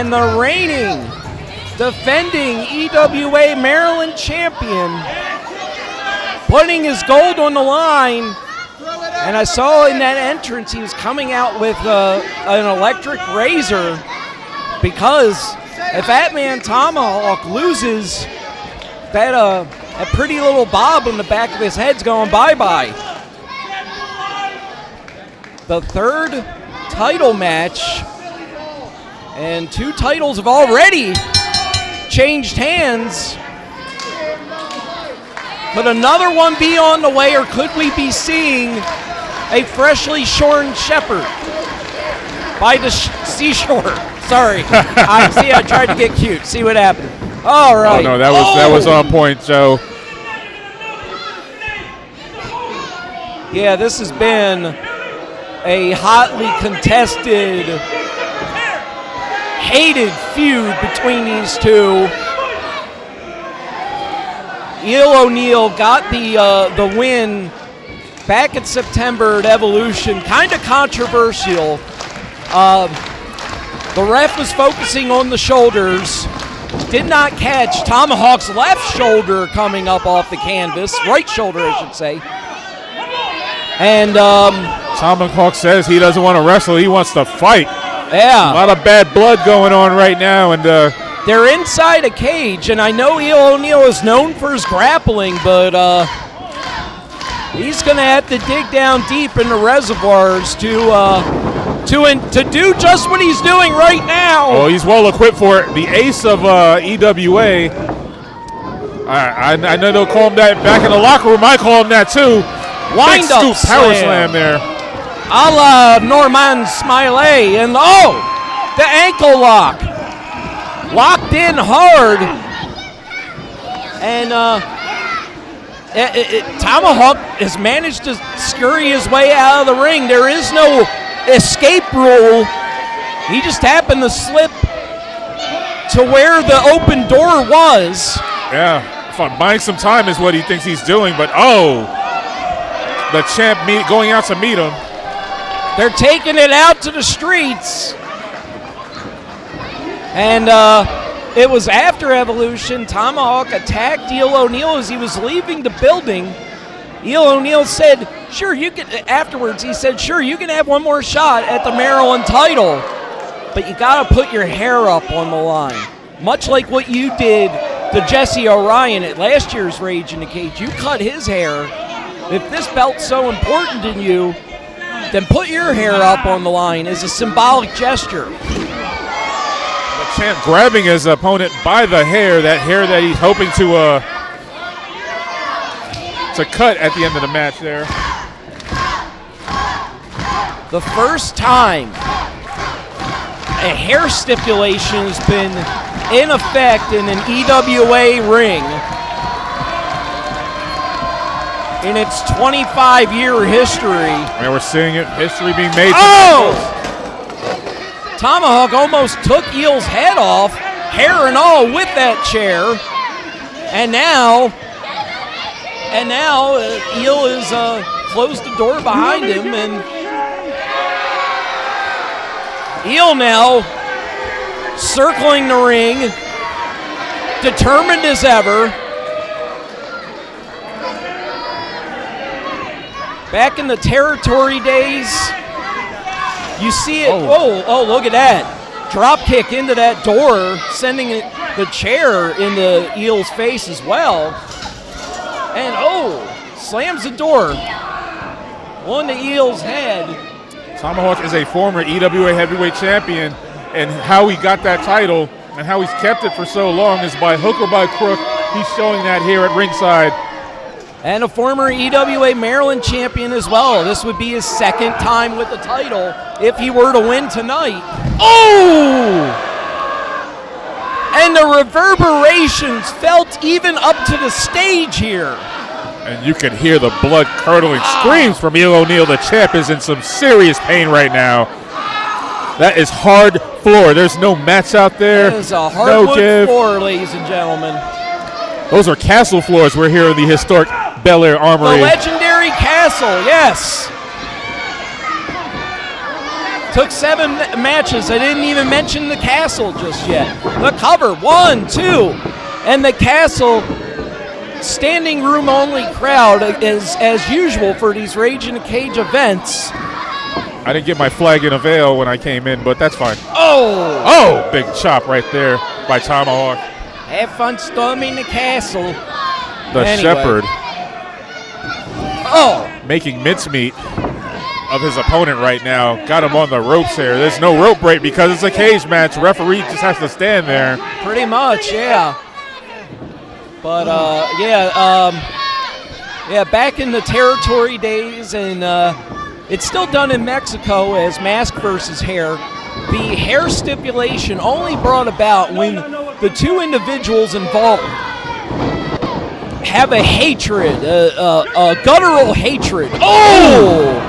And the reigning, defending EWA Maryland champion, putting his gold on the line. And I saw in that entrance he was coming out with an electric razor, because if that man Tomahawk loses, that pretty little bob on the back of his head's going bye-bye. The third title match, and 2 titles have already changed hands. Could another one be on the way, or could we be seeing a freshly shorn shepherd by the seashore? Sorry, I tried to get cute. See what happened. All right. Oh no, that was on point, Joe. Yeah, this has been a hotly contested, hated feud between these two. Eel O'Neal got the win back in September at Evolution. Kind of controversial. The ref was focusing on the shoulders. Did not catch Tomahawk's left shoulder coming up off the canvas. Right shoulder, I should say. And Tomahawk says he doesn't want to wrestle. He wants to fight. Yeah. A lot of bad blood going on right now. And they're inside a cage, and I know Eel O'Neal is known for his grappling, but he's going to have to dig down deep in the reservoirs to do just what he's doing right now. Oh, he's well equipped for it. The ace of EWA. I know they'll call him that back in the locker room. I call him that too. Wind up power slam there. A la Norman Smiley, and the ankle lock. Locked in hard, and Tomahawk has managed to scurry his way out of the ring. There is no escape rule. He just happened to slip to where the open door was. Yeah, buying some time is what he thinks he's doing, but the champ going out to meet him. They're taking it out to the streets. And it was after Evolution, Tomahawk attacked Eel O'Neal as he was leaving the building. Eel O'Neal said, sure, you can, afterwards he said, sure, you can have one more shot at the Maryland title, but you got to put your hair up on the line. Much like what you did to Jesse Orion at last year's Rage in the Cage. You cut his hair. If this belt's so important to you, then put your hair up on the line as a symbolic gesture. Champ grabbing his opponent by the hair, that hair that he's hoping to cut at the end of the match there. The first time a hair stipulation has been in effect in an EWA ring in its 25-year history. And we're seeing it, history being made. Tomahawk almost took Eel's head off, hair and all, with that chair. And now Eel is closed the door behind him, and Eel now circling the ring, determined as ever. Back in the territory days, you see it. Oh, look at that. Drop kick into that door, sending the chair into Eel's face as well. And slams the door on the Eel's head. Tomahawk is a former EWA heavyweight champion, and how he got that title and how he's kept it for so long is by hook or by crook. He's showing that here at ringside. And a former EWA Maryland champion as well. This would be his second time with the title if he were to win tonight. And the reverberations felt even up to the stage here. And you can hear the blood-curdling screams from Eel O'Neal. The champ is in some serious pain right now. That is hard floor. There's no mats out there. That is a hardwood floor, ladies and gentlemen. Those are castle floors. We're here in the historic Bel Air Armory. The legendary castle, yes. Took 7 matches. I didn't even mention the Castle just yet. The cover, 1, 2, and the Castle, standing room only crowd as usual for these Rage in a Cage events. I didn't get my flag in a veil when I came in, but that's fine. Oh! Big chop right there by Tomahawk. Have fun storming the castle. The Shepherd. Oh! Making mincemeat of his opponent right now. Got him on the ropes there. There's no rope break because it's a cage match. Referee just has to stand there. Pretty much, yeah. But, back in the territory days, and it's still done in Mexico as mask versus hair. The hair stipulation only brought about when the 2 individuals involved have a hatred, a guttural hatred. Oh!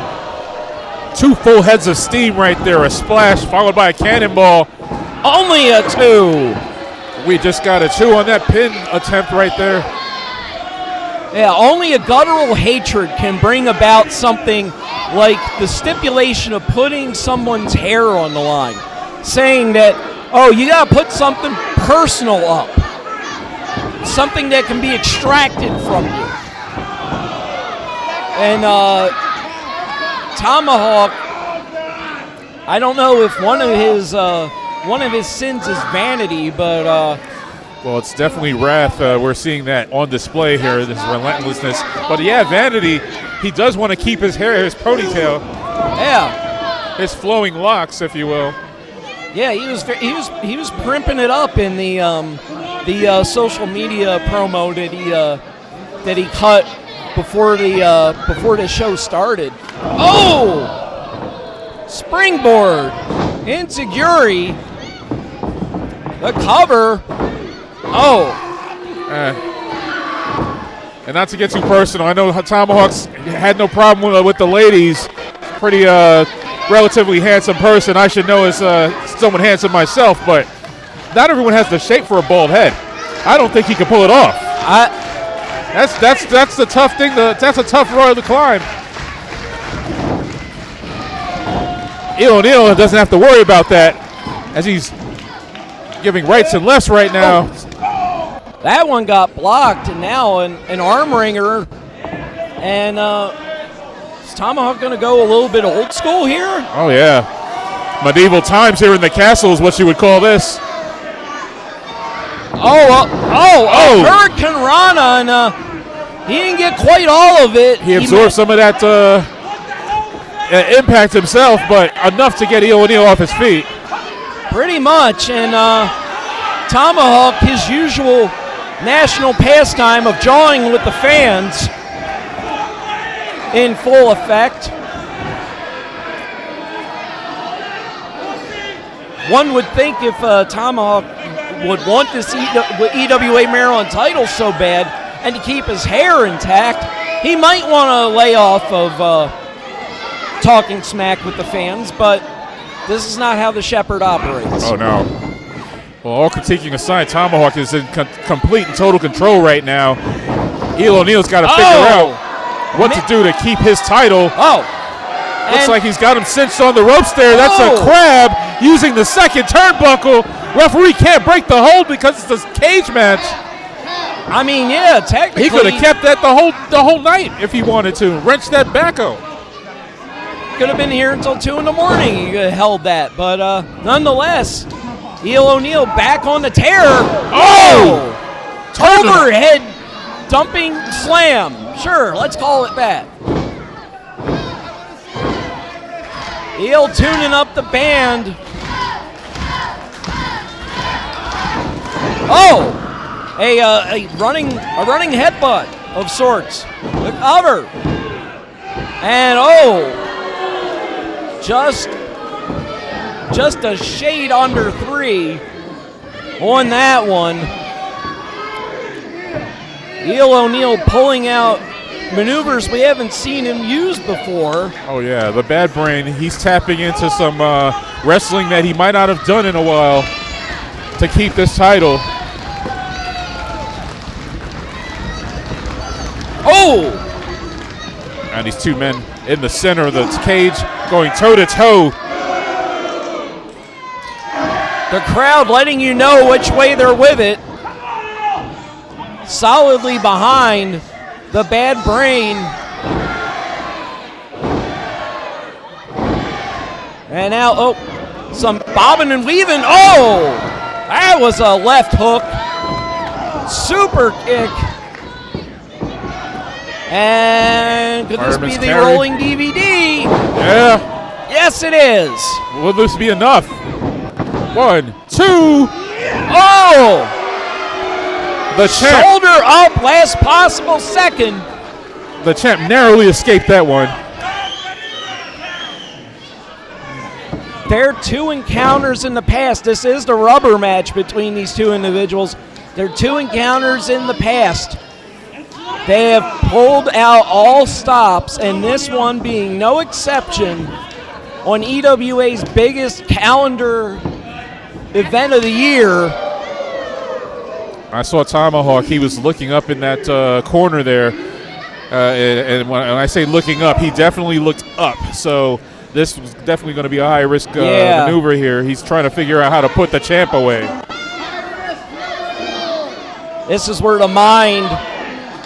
2 full heads of steam right there. A splash followed by a cannonball. Only a 2. We just got a 2 on that pin attempt right there. Yeah, only a guttural hatred can bring about something like the stipulation of putting someone's hair on the line. Saying that, oh, you got to put something personal up. Something that can be extracted from you. And Tomahawk, I don't know if one of his sins is vanity, but well, it's definitely wrath. We're seeing that on display here, this relentlessness. But yeah, vanity. He does want to keep his hair, his ponytail. Yeah. His flowing locks, if you will. Yeah, he was primping it up in the social media promo that he cut before the show started. Oh! Springboard. Insecurity. The cover. Oh. And not to get too personal, I know Tomahawk's had no problem with the ladies. Pretty relatively handsome person. I should know as someone handsome myself, but not everyone has the shape for a bald head. I don't think he can pull it off. That's the tough thing. That's a tough road to climb. Eel O'Neal doesn't have to worry about that as he's giving rights and lefts right now. That one got blocked, and now an arm wringer. And is Tomahawk going to go a little bit old school here? Oh, yeah. Medieval times here in the castle is what you would call this. Hurricane Rana, and he didn't get quite all of it. He absorbed some of that impact himself, but enough to get Eel O'Neal off his feet. Pretty much, and Tomahawk, his usual national pastime of jawing with the fans in full effect. One would think if Tomahawk would want this EWA Maryland title so bad and to keep his hair intact, he might want to lay off of talking smack with the fans, but this is not how the Shepherd operates. Oh, no. Well, all critiquing aside, Tomahawk is in complete and total control right now. Eel O'Neal's got to figure out what to do to keep his title. Looks like he's got him cinched on the ropes there. That's a crab using the second turnbuckle. Referee can't break the hold because it's a cage match. I mean, yeah, technically. He could have kept that the whole night if he wanted to. Wrench that backo. Could have been here until 2 in the morning. He could have held that. But nonetheless, Eel O'Neal back on the tear. Overhead dumping slam. Sure, let's call it that. Eel tuning up the band. A running headbutt of sorts. The cover. And just a shade under 3 on that one. Eel O'Neal pulling out maneuvers we haven't seen him use before. Oh, yeah, the bad brain. He's tapping into some wrestling that he might not have done in a while to keep this title. And these 2 men in the center of the cage going toe-to-toe The crowd letting you know which way they're with it. Solidly behind the Bad Brain. And now, some bobbing and weaving. Oh, that was a left hook. Super kick. And could this be the rolling DVD? Yeah. Yes, it is. Will this be enough? 1, 2. Oh! The champ. Shoulder up, last possible second. The champ narrowly escaped that one. Their 2 encounters in the past. This is the rubber match between these 2 individuals. Their 2 encounters in the past. They have pulled out all stops, and this one being no exception on EWA's biggest calendar event of the year. I saw Tomahawk. He was looking up in that corner there. And when I say looking up, he definitely looked up. So this was definitely going to be a high-risk maneuver here. He's trying to figure out how to put the champ away. This is where the mind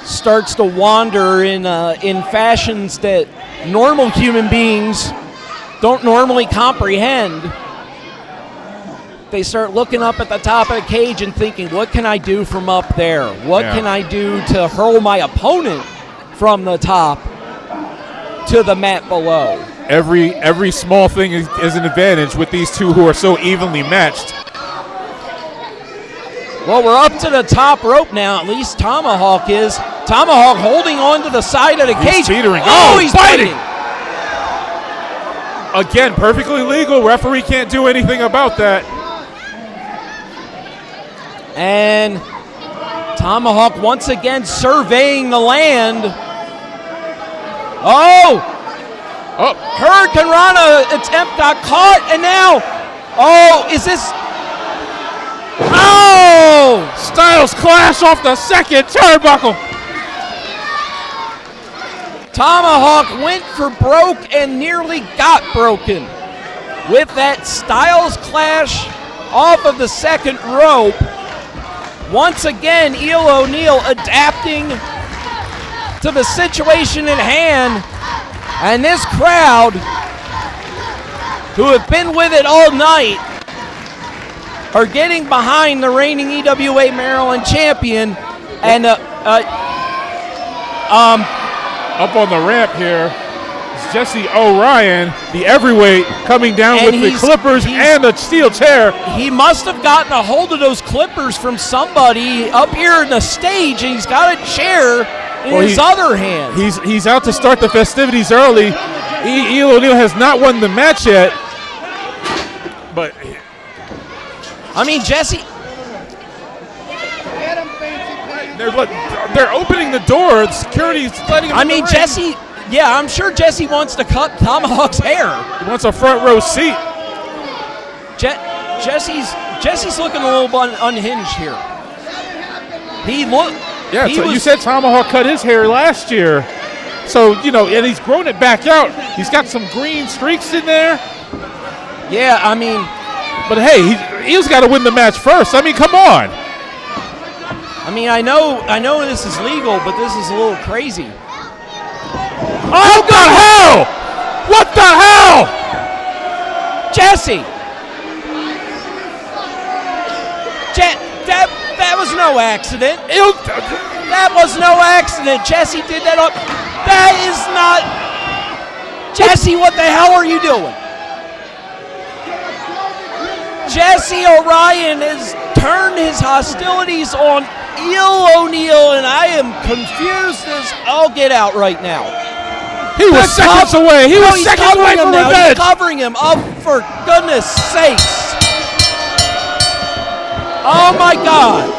starts to wander in fashions that normal human beings don't normally comprehend. They start looking up at the top of the cage and thinking, what can I do from up there? What can I do to hurl my opponent from the top to the mat below? Every small thing is an advantage with these 2 who are so evenly matched. Well, we're up to the top rope now. At least Tomahawk is. Tomahawk holding on to the side of the cage. He's teetering. Oh, he's biting. Again, perfectly legal. Referee can't do anything about that. And Tomahawk once again surveying the land. Oh! Hurricane Rana attempt got caught, and now, is this? Oh! Styles clash off the second turnbuckle. Tomahawk went for broke and nearly got broken with that Styles clash off of the second rope. Once again, Eel O'Neal adapting to the situation at hand. And this crowd, who have been with it all night, are getting behind the reigning EWA Maryland champion. And up on the ramp here is Jesse O'Ryan, the heavyweight, coming down with the clippers and the steel chair. He must have gotten a hold of those clippers from somebody up here in the stage, and he's got a chair in his other hand. He's out to start the festivities early. Eel O'Neal has not won the match yet. But, I mean, Jesse... They're opening the door. Security's letting him in the ring. Jesse... Yeah, I'm sure Jesse wants to cut Tomahawk's hair. He wants a front row seat. Jesse's looking a little unhinged here. Yeah, you said Tomahawk cut his hair last year. So, and he's grown it back out. He's got some green streaks in there. Yeah, I mean... But hey, he's got to win the match first. I mean, come on. I mean, I know this is legal, but this is a little crazy. Oh, what the hell? What the hell? Jesse! That was no accident. That was no accident. Jesse did that up. That is not... Jesse, what the hell are you doing? Jesse O'Ryan has turned his hostilities on Eel O'Neal, and I am confused as I'll get out right now. He was seconds away. He was seconds away from revenge. He's covering him. Oh, for goodness sakes. Oh, my God.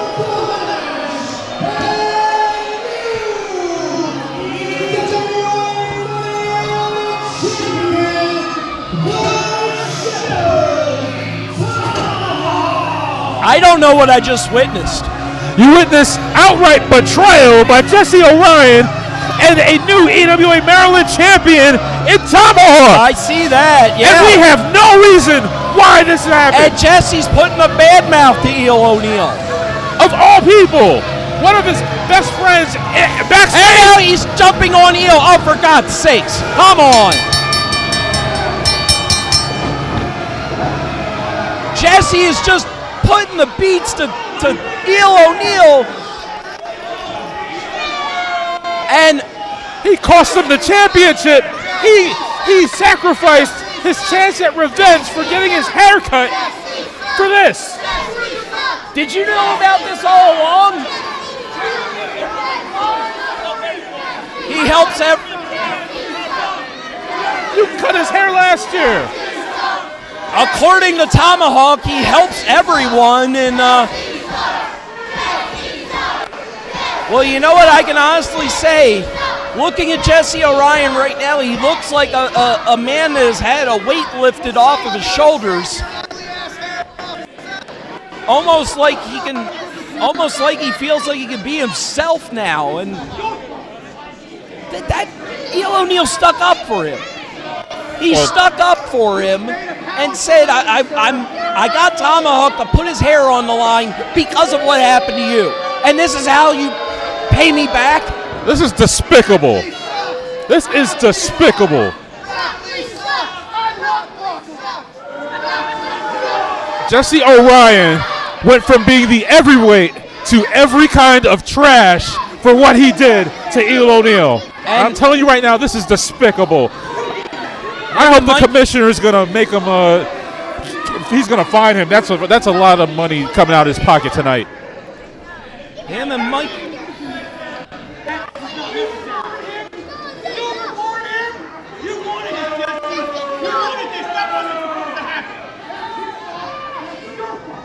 I don't know what I just witnessed. You witnessed outright betrayal by Jesse O'Ryan and a new EWA Maryland champion in Tomahawk. I see that, yeah. And we have no reason why this happened. And Jesse's putting a bad mouth to Eel O'Neal. Of all people, one of his best friends backstage. And now he's jumping on Eel. Oh, for God's sakes. Come on. Jesse is just putting the beats to Eel O'Neal. And he cost him the championship. He sacrificed his chance at revenge for getting his hair cut for this. Did you know about this all along? He helps You cut his hair last year. According to Tomahawk, he helps everyone. And well, you know what I can honestly say? Looking at Jesse Orion right now, he looks like a man that has had a weight lifted off of his shoulders. Almost like he feels like he can be himself now. And that Eel O'Neal stuck up for him. He stuck up for him and said, I got Tomahawk to put his hair on the line because of what happened to you. And this is how you pay me back? This is despicable. This is despicable. Jesse Orion went from being the heavyweight to every kind of trash for what he did to Eel O'Neal. And I'm telling you right now, this is despicable. I hope the commissioner is going to make him, he's going to fine him. That's a lot of money coming out of his pocket tonight. Him and Mike